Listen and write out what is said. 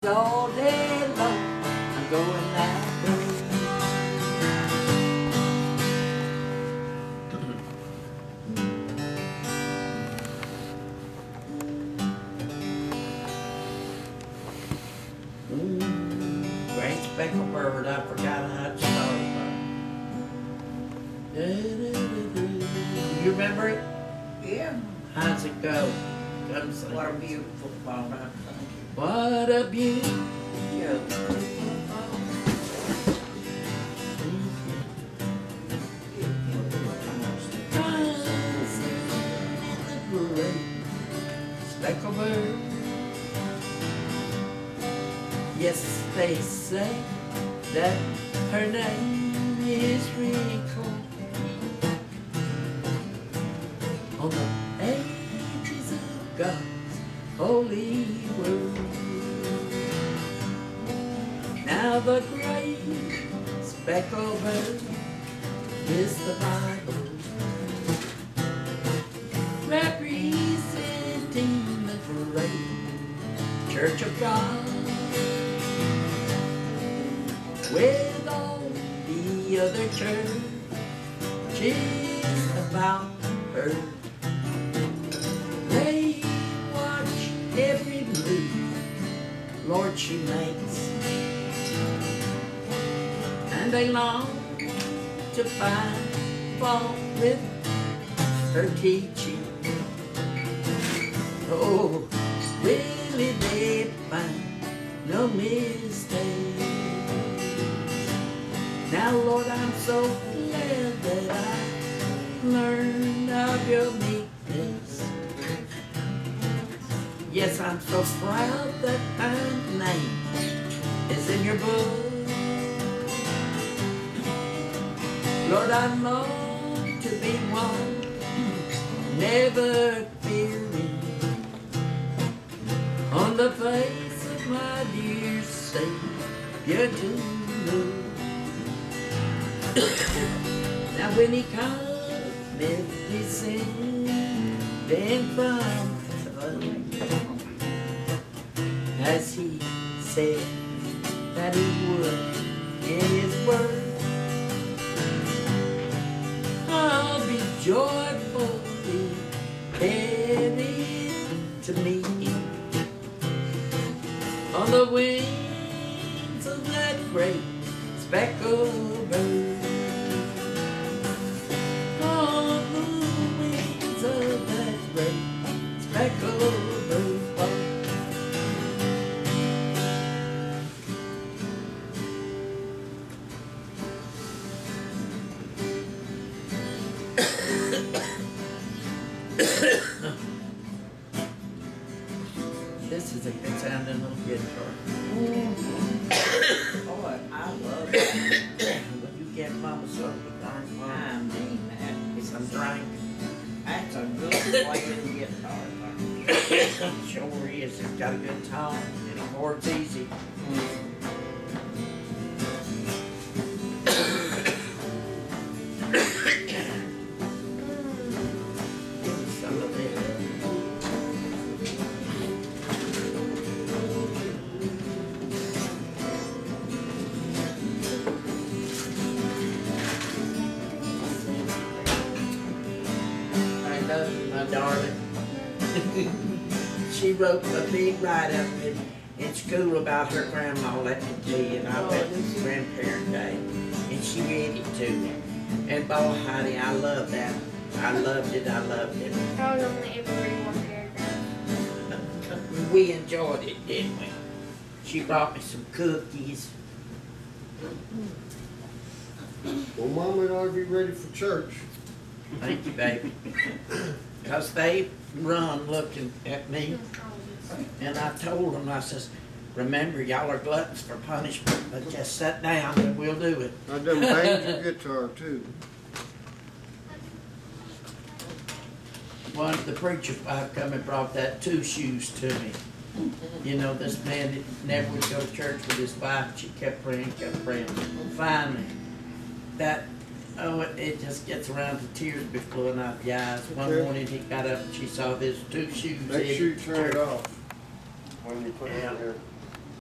All day long, I'm going that way. Great speckled bird, I forgot how to start it. You remember it? Yeah. How's it go? Come sing. What a beautiful song. What a beautiful. Speckled bird. Yes, they say that her name is recalled on the pages of God's holy word. Now the great speckled bird is the Bible, representing the great Church of God, with all the other churches about her. They watch every move, Lord, she makes, and they long to find fault with her teaching. Oh, really they find no mistakes. Now, Lord, I'm so glad that I learned of your meekness. Yes, I'm so proud that my name is in your book. Lord, I long to be one, never fearing, on the face of my dear Savior to know. Now when he comes, me sing, then from heaven, as he said that he would in his word, I'll be joyfully carried to meet him on the wings of that great speckled bird. On the wings of that great speckled bird. This is a good sounding little guitar. Boy, I love it. But you get Mama some darn I fine. mean that. Some drink. That's a good playing guitar. Sure is. It's got a good tone and it chords easy. Give me some of this. I love you, my darling. She wrote a big write-up in school about her grandma, let me tell you, and I bet it's Grandparent Day. And she read it to me. And boy, honey, I love that. I loved it, I loved it. I was only able to read one paragraph. We enjoyed it, didn't we? She brought me some cookies. Well, Mom and I be ready for church. Thank you, baby. Because they run looking at me. And I told them, I says, remember, y'all are gluttons for punishment, but just sit down and we'll do it. I done banged your guitar too. One of the preacher's wife come and brought that 2 shoes to me. You know, this man that never would go to church with his wife. She kept praying, kept praying. Finally, that, oh, it just gets around to tears be flowing out the eyes. One morning he got up and she saw his 2 shoes. Make sure you turn it church. off when you put it in here.